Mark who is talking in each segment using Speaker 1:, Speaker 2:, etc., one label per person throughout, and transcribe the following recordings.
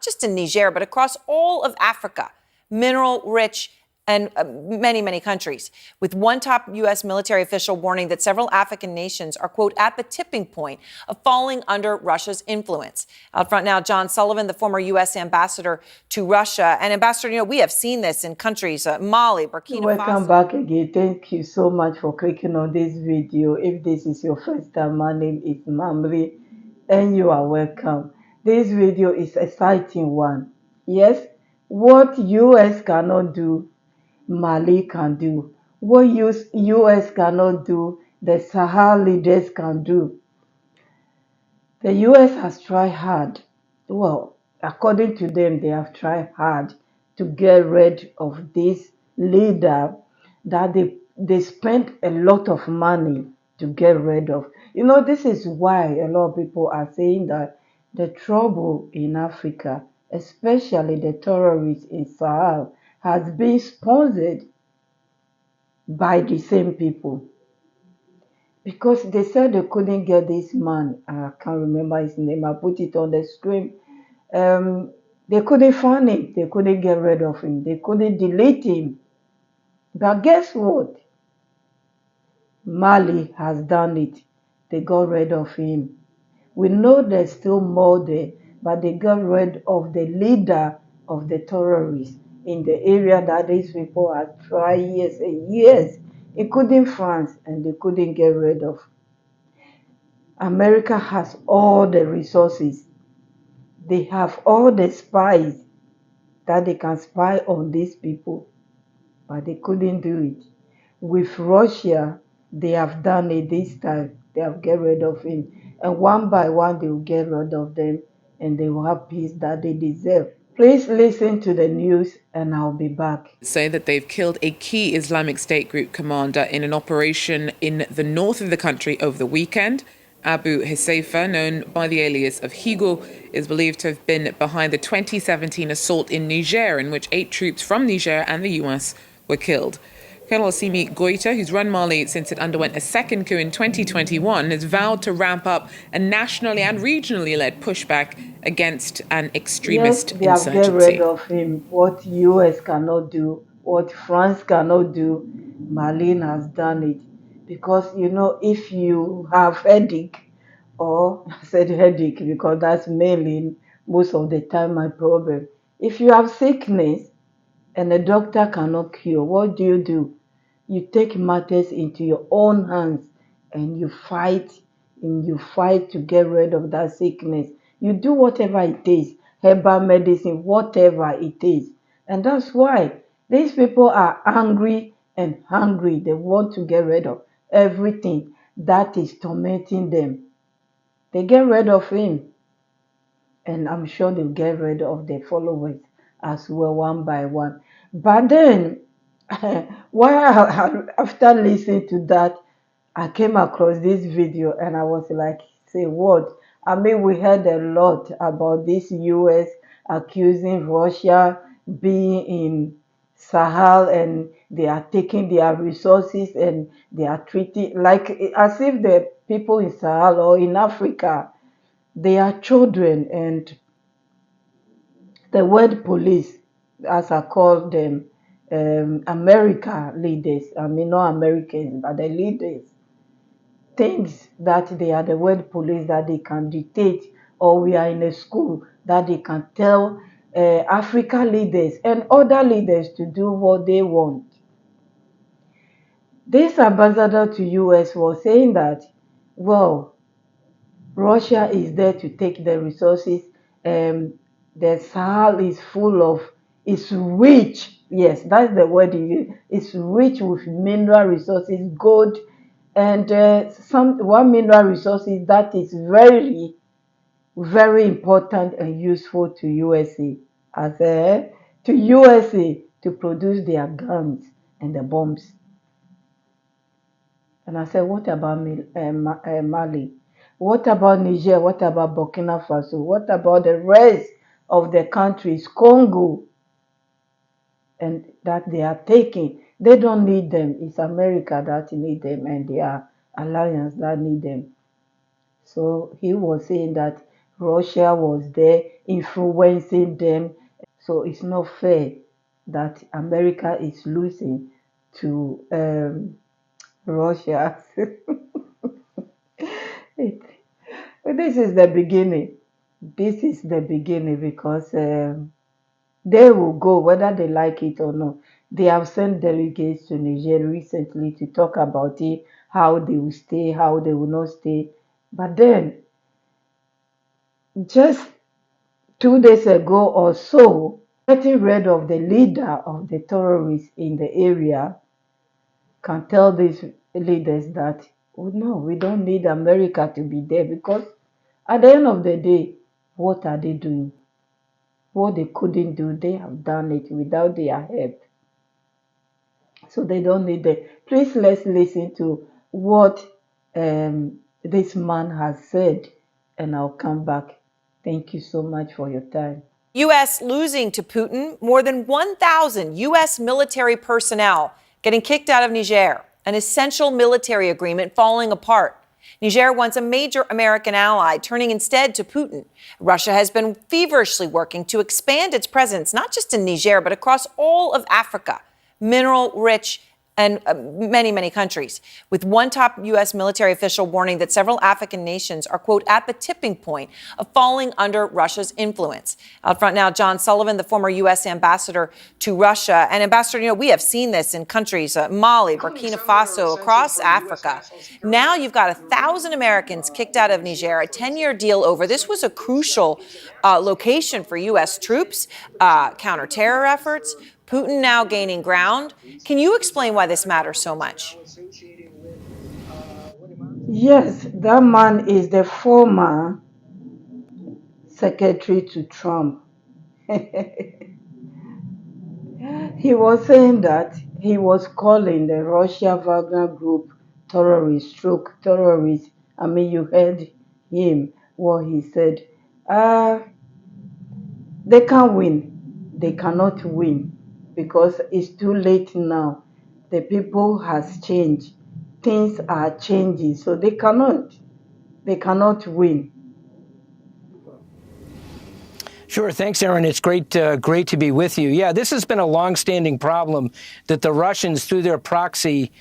Speaker 1: just in Niger, but across all of Africa, mineral-rich and many, many countries, with one top U.S. military official warning that several African nations are, quote, at the tipping point of falling under Russia's influence. Out front now, John Sullivan, the former U.S. ambassador to Russia. And Ambassador, we have seen this in countries, Mali, Burkina Faso.
Speaker 2: Welcome back again. Thank you so much for clicking on this video. If this is your first time, my name is Mamri and you are welcome. This video is an exciting one. Yes, what US cannot do, Mali can do. What US cannot do, the Sahel leaders can do. The US has tried hard. Well, according to them, they have tried hard to get rid of this leader that they spent a lot of money to get rid of. This is why a lot of people are saying that the trouble in Africa, especially the terrorists in Sahel, has been sponsored by the same people. Because they said they couldn't get this man. I can't remember his name. I put it on the screen. They couldn't find him. They couldn't get rid of him. They couldn't delete him. But guess what? Mali has done it. They got rid of him. We know there's still more there, but they got rid of the leader of the terrorists in the area that these people had tried years and years, including France, and they couldn't get rid of. America has all the resources. They have all the spies that they can spy on these people, but they couldn't do it. With Russia, they have done it this time. They have get rid of him. And one by one, they will get rid of them and they will have peace that they deserve. Please listen to the news and I'll be back.
Speaker 3: Say that they've killed a key Islamic State group commander in an operation in the north of the country over the weekend. Abu Husayfa, known by the alias of Higo, is believed to have been behind the 2017 assault in Niger, in which 8 troops from Niger and the US were killed. Colonel Assimi Goïta, who's run Mali since it underwent a second coup in 2021, has vowed to ramp up a nationally and regionally led pushback against an extremist insurgency.
Speaker 2: Yes, they have get rid of him. What US cannot do, what France cannot do, Mali has done it. Because, if you have headache, or I said headache because that's mainly most of the time my problem. If you have sickness and a doctor cannot cure, what do? You take matters into your own hands and you fight to get rid of that sickness. You do whatever it is, herbal medicine, whatever it is. And that's why these people are angry and hungry. They want to get rid of everything that is tormenting them. They get rid of him. And I'm sure they'll get rid of their followers as well, one by one. But then, after listening to that, I came across this video and I was like, say what? I mean, we heard a lot about this US accusing Russia being in Sahel and they are taking their resources and they are treating like as if the people in Sahel or in Africa, they are children. And the word police, as I call them, America leaders, I mean not Americans, but the leaders, thinks that they are the word police that they can dictate, or we are in a school that they can tell Africa leaders and other leaders to do what they want. This ambassador to US was saying that, well, Russia is there to take the resources. The Sahel is full of, it's rich. Yes, that's the word you use. It's rich with mineral resources, gold, and one mineral resources that is very, very important and useful to USA to USA to produce their guns and the bombs. And I said, what about Mali? What about Niger? What about Burkina Faso? What about the rest of the countries, Congo, and that they are taking? They don't need them. It's America that need them and their alliance that need them. So he was saying that Russia was there influencing them. So it's not fair that America is losing to Russia. It, this is the beginning. This is the beginning because they will go whether they like it or not. They have sent delegates to Niger recently to talk about it, how they will stay, how they will not stay. But then, just 2 days ago or so, getting rid of the leader of the terrorists in the area can tell these leaders that, oh no, we don't need America to be there because at the end of the day, what are they doing? What they couldn't do, they have done it without their help. So they don't need it. Please let's listen to what this man has said, and I'll come back. Thank you so much for your time.
Speaker 1: U.S. losing to Putin, more than 1,000 U.S. military personnel getting kicked out of Niger, an essential military agreement falling apart. Niger, once a major American ally, turning instead to Putin. Russia has been feverishly working to expand its presence, not just in Niger, but across all of Africa, mineral-rich and many, many countries, with one top U.S. military official warning that several African nations are, quote, at the tipping point of falling under Russia's influence. Out front now, John Sullivan, the former U.S. ambassador to Russia. And Ambassador, we have seen this in countries, Mali, Burkina Faso, across Africa. Now you've got 1,000 Americans kicked out of Niger, a 10-year deal over. This was a crucial location for U.S. troops, counter-terror efforts. Putin now gaining ground. Can you explain why this matters so much?
Speaker 2: Yes, that man is the former secretary to Trump. He was saying that he was calling the Russia Wagner group terrorists. I mean, you heard him, what he said. They can't win. They cannot win because it's too late now. The people has changed. Things are changing, so they cannot win.
Speaker 4: Sure. Thanks, Aaron. It's great to be with you. Yeah, this has been a longstanding problem that the Russians, through their proxy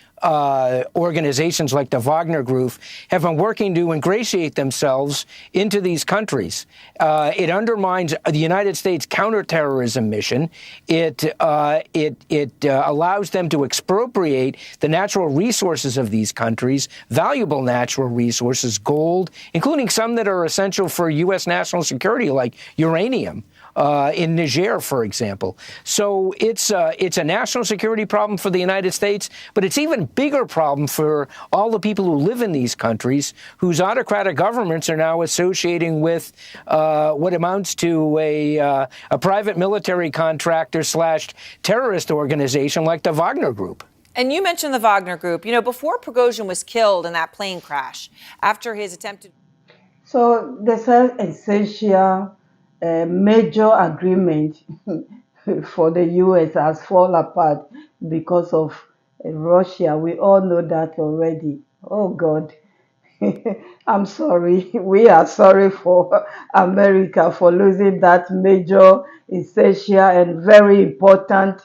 Speaker 4: organizations like the Wagner Group, have been working to ingratiate themselves into these countries. It undermines the United States counterterrorism mission. It allows them to expropriate the natural resources of these countries, valuable natural resources, gold, including some that are essential for U.S. national security, like uranium. In Niger, for example. So it's a national security problem for the United States, but it's even bigger problem for all the people who live in these countries whose autocratic governments are now associating with what amounts to a private military contractor / terrorist organization like the Wagner Group.
Speaker 1: And you mentioned the Wagner Group. Before Prigozhin was killed in that plane crash, after his attempted...
Speaker 2: So there's an essential major agreement for the U.S. has fallen apart because of Russia. We all know that already. Oh, God. I'm sorry. We are sorry for America for losing that major, essential, and very important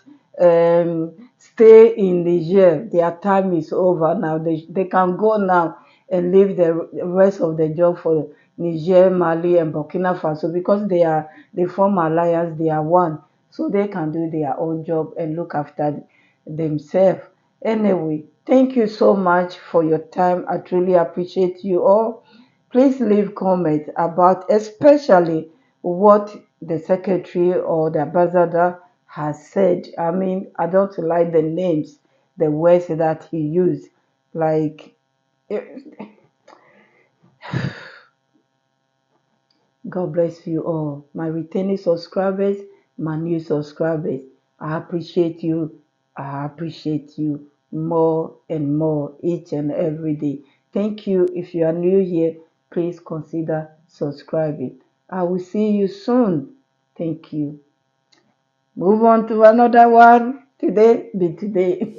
Speaker 2: stay in Niger. Their time is over now. They can go now and leave the rest of the job for Niger, Mali, and Burkina Faso because they form alliance. They are one, so they can do their own job and look after themselves. Anyway, thank you so much for your time. I truly appreciate you all. Please leave comments about especially what the secretary or the ambassador has said. I mean, I don't like the names, the words that he used. Like, God bless you all. My returning subscribers, my new subscribers, I appreciate you. I appreciate you more and more each and every day. Thank you. If you are new here, please consider subscribing. I will see you soon. Thank you. Move on to another one. Today be today.